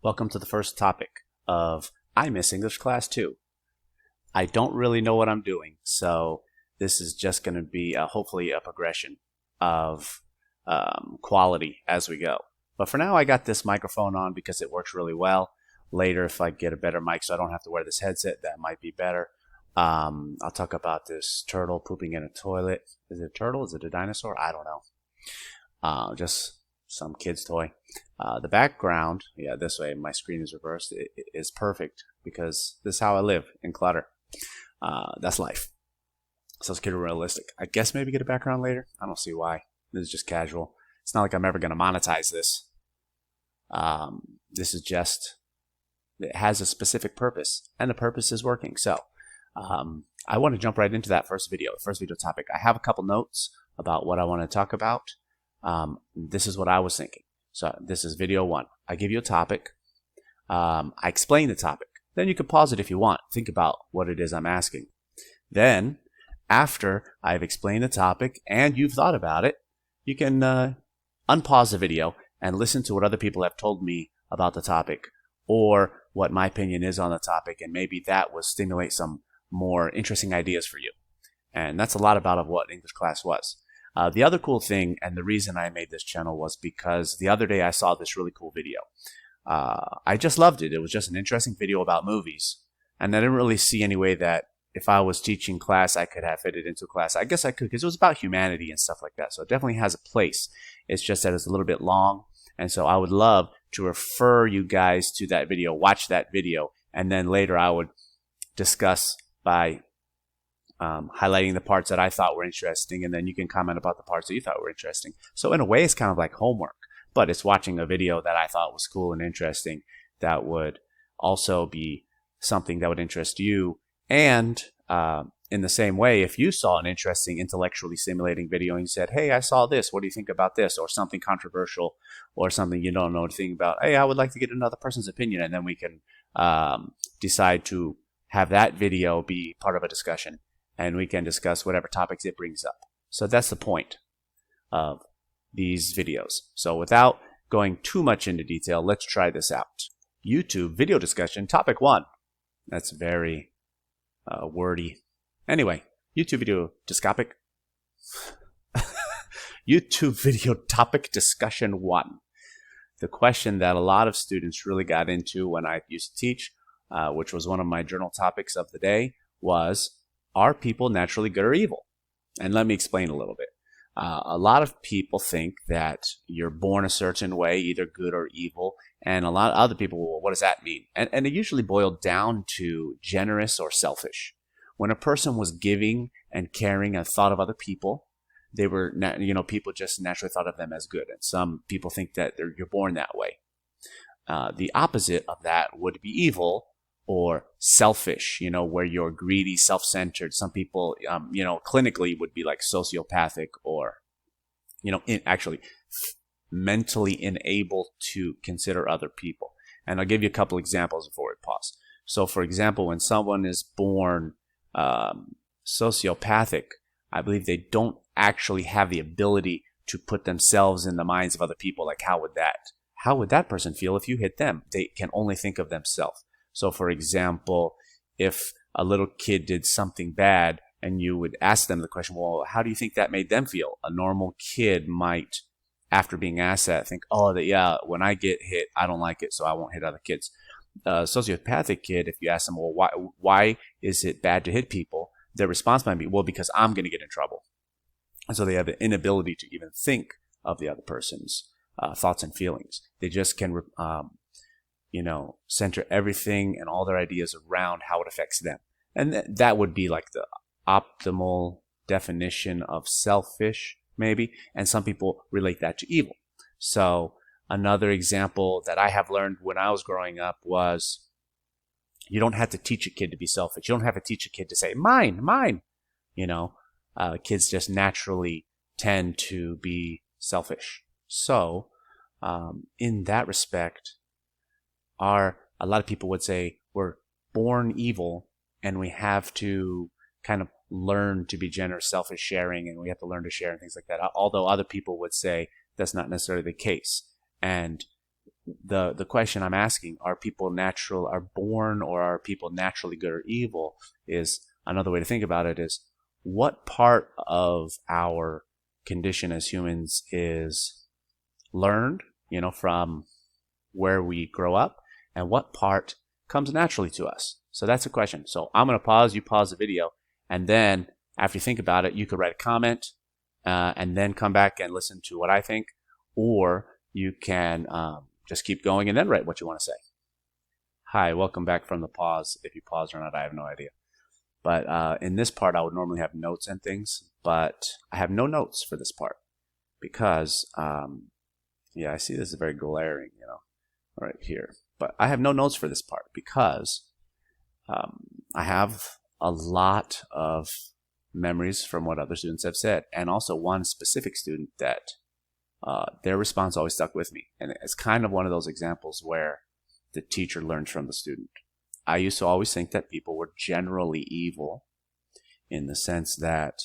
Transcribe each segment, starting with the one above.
Welcome to the first topic of I Miss English Class 2. I don't really know what I'm doing, so this is just going to be hopefully a progression of quality as we go. But for now, I got this microphone on because it works really well. Later, if I get a better mic so I don't have to wear this headset, that might be better. I'll talk about this turtle pooping in a toilet. Is it a turtle? Is it a dinosaur? I don't know. Just some kid's toy. The background, yeah, this way my screen is reversed, it is perfect because this is how I live in clutter. That's life. So let's get realistic. I guess maybe get a background later. I don't see why. This is just casual. It's not like I'm ever going to monetize this. This is just, it has a specific purpose, and the purpose is working. So I want to jump right into that first video topic. I have a couple notes about what I want to talk about. This is what I was thinking. So this is video 1. I give you a topic. I explain the topic. Then you can pause it if you want. Think about what it is I'm asking. Then, after I've explained the topic and you've thought about it, you can unpause the video and listen to what other people have told me about the topic or what my opinion is on the topic, and maybe that will stimulate some more interesting ideas for you. And that's a lot about what English class was. The other cool thing, and the reason I made this channel, was because the other day I saw this really cool video. I just loved it. It was just an interesting video about movies. And I didn't really see any way that if I was teaching class, I could have fit it into class. I guess I could, because it was about humanity and stuff like that. So it definitely has a place. It's just that it's a little bit long. And so I would love to refer you guys to that video, watch that video, and then later I would discuss by highlighting the parts that I thought were interesting, and then you can comment about the parts that you thought were interesting. So in a way, it's kind of like homework, but it's watching a video that I thought was cool and interesting that would also be something that would interest you. And in the same way, if you saw an interesting, intellectually stimulating video and you said, hey, I saw this, what do you think about this? Or something controversial or something you don't know anything about, hey, I would like to get another person's opinion, and then we can decide to have that video be part of a discussion. And we can discuss whatever topics it brings up. So that's the point of these videos. So without going too much into detail, let's try this out. YouTube video discussion, topic 1. That's very wordy. Anyway, YouTube video discopic. YouTube video topic discussion 1. The question that a lot of students really got into when I used to teach, which was one of my journal topics of the day, was, are people naturally good or evil? And let me explain a little bit. A lot of people think that you're born a certain way, either good or evil. And a lot of other people, well, what does that mean? And it usually boiled down to generous or selfish. When a person was giving and caring and thought of other people, they were, people just naturally thought of them as good. And some people think that you're born that way. The opposite of that would be evil, or selfish, where you're greedy, self-centered. Some people, clinically would be like sociopathic, or, actually mentally unable to consider other people. And I'll give you a couple examples before we pause. So, for example, when someone is born sociopathic, I believe they don't actually have the ability to put themselves in the minds of other people. Like, how would that person feel if you hit them? They can only think of themselves. So, for example, if a little kid did something bad and you would ask them the question, well, how do you think that made them feel? A normal kid might, after being asked that, think, oh, yeah, when I get hit, I don't like it, so I won't hit other kids. A sociopathic kid, if you ask them, well, why is it bad to hit people? Their response might be, well, because I'm going to get in trouble. And so they have the inability to even think of the other person's thoughts and feelings. They just can center everything and all their ideas around how it affects them. And that would be like the optimal definition of selfish, maybe. And some people relate that to evil. So another example that I have learned when I was growing up was, you don't have to teach a kid to be selfish. You don't have to teach a kid to say, mine. Kids just naturally tend to be selfish. So in that respect, a lot of people would say we're born evil and we have to kind of learn to be generous, selfish, sharing, and we have to learn to share and things like that. Although other people would say that's not necessarily the case. And the question I'm asking, are born, or are people naturally good or evil, is another way to think about it is, what part of our condition as humans is learned, from where we grow up, and what part comes naturally to us? So that's the question. So I'm going to pause, you pause the video, and then after you think about it, you could write a comment and then come back and listen to what I think, or you can just keep going and then write what you want to say. Hi, welcome back from the pause. If you paused or not, I have no idea. But in this part, I would normally have notes and things, but I have no notes for this part because, I see this is very glaring, right here. But I have no notes for this part because I have a lot of memories from what other students have said, and also one specific student that their response always stuck with me. And it's kind of one of those examples where the teacher learns from the student. I used to always think that people were generally evil in the sense that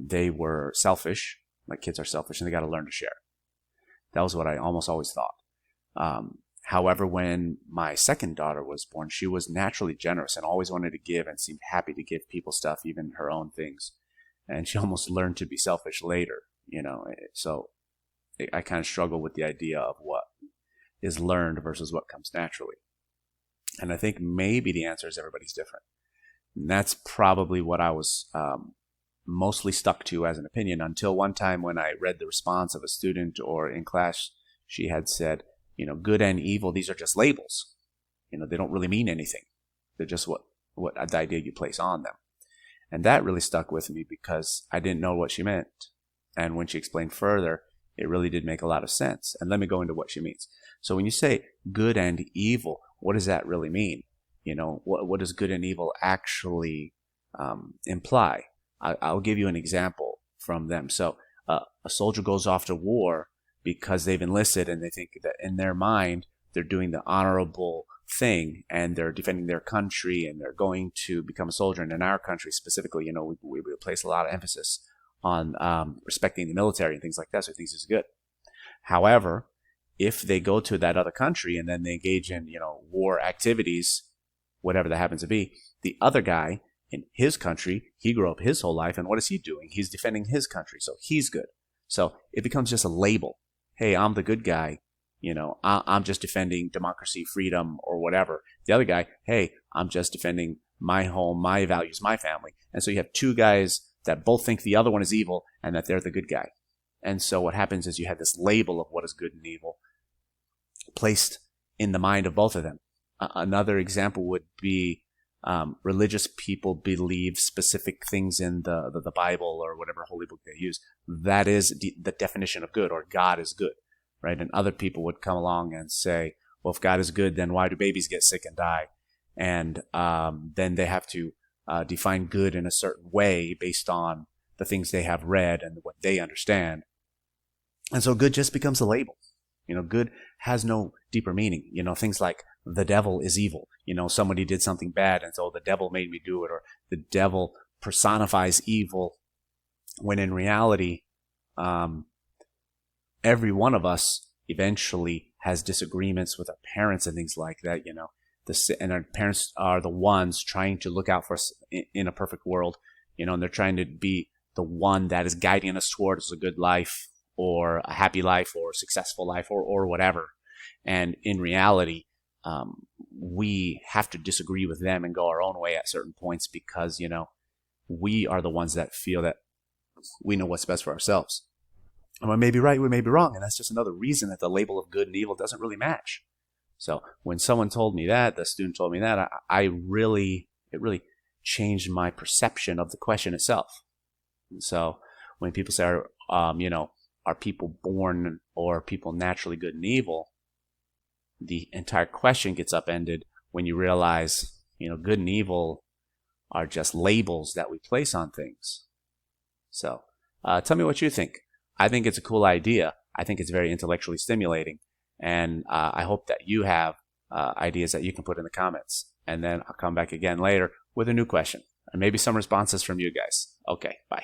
they were selfish, like kids are selfish, and they got to learn to share. That was what I almost always thought. However, when my second daughter was born, she was naturally generous and always wanted to give and seemed happy to give people stuff, even her own things. And she almost learned to be selfish later, So I kind of struggle with the idea of what is learned versus what comes naturally. And I think maybe the answer is everybody's different. And that's probably what I was mostly stuck to as an opinion until one time when I read the response of a student, or in class, she had said, good and evil, these are just labels. They don't really mean anything. They're just what the idea you place on them. And that really stuck with me because I didn't know what she meant. And when she explained further, it really did make a lot of sense. And let me go into what she means. So when you say good and evil, what does that really mean? What does good and evil actually imply? I'll give you an example from them. So a soldier goes off to war because they've enlisted and they think that in their mind they're doing the honorable thing and they're defending their country and they're going to become a soldier. And in our country specifically, we place a lot of emphasis on respecting the military and things like that. So he thinks it's good. However, if they go to that other country and then they engage in, war activities, whatever that happens to be, the other guy in his country, he grew up his whole life, and what is he doing? He's defending his country, so he's good. So it becomes just a label. Hey, I'm the good guy. I'm just defending democracy, freedom, or whatever. The other guy, hey, I'm just defending my home, my values, my family. And so you have two guys that both think the other one is evil and that they're the good guy. And so what happens is you have this label of what is good and evil placed in the mind of both of them. Another example would be religious people believe specific things in the Bible or whatever holy book they use. That is the definition of good, or God is good, right? And other people would come along and say, well, if God is good, then why do babies get sick and die? And then they have to define good in a certain way based on the things they have read and what they understand. And so good just becomes a label. Good has no deeper meaning. Things like the devil is evil. Somebody did something bad and so the devil made me do it, or the devil personifies evil, when in reality, every one of us eventually has disagreements with our parents and things like that, and our parents are the ones trying to look out for us in a perfect world, and they're trying to be the one that is guiding us towards a good life, or a happy life, or a successful life, or whatever. And in reality, we have to disagree with them and go our own way at certain points because, we are the ones that feel that we know what's best for ourselves. And we may be right, we may be wrong. And that's just another reason that the label of good and evil doesn't really match. So when someone told me that, the student told me that, it really changed my perception of the question itself. And so when people say, are people born or are people naturally good and evil? The entire question gets upended when you realize, good and evil are just labels that we place on things. So tell me what you think. I think it's a cool idea. I think it's very intellectually stimulating. And I hope that you have ideas that you can put in the comments. And then I'll come back again later with a new question. And maybe some responses from you guys. Okay, bye.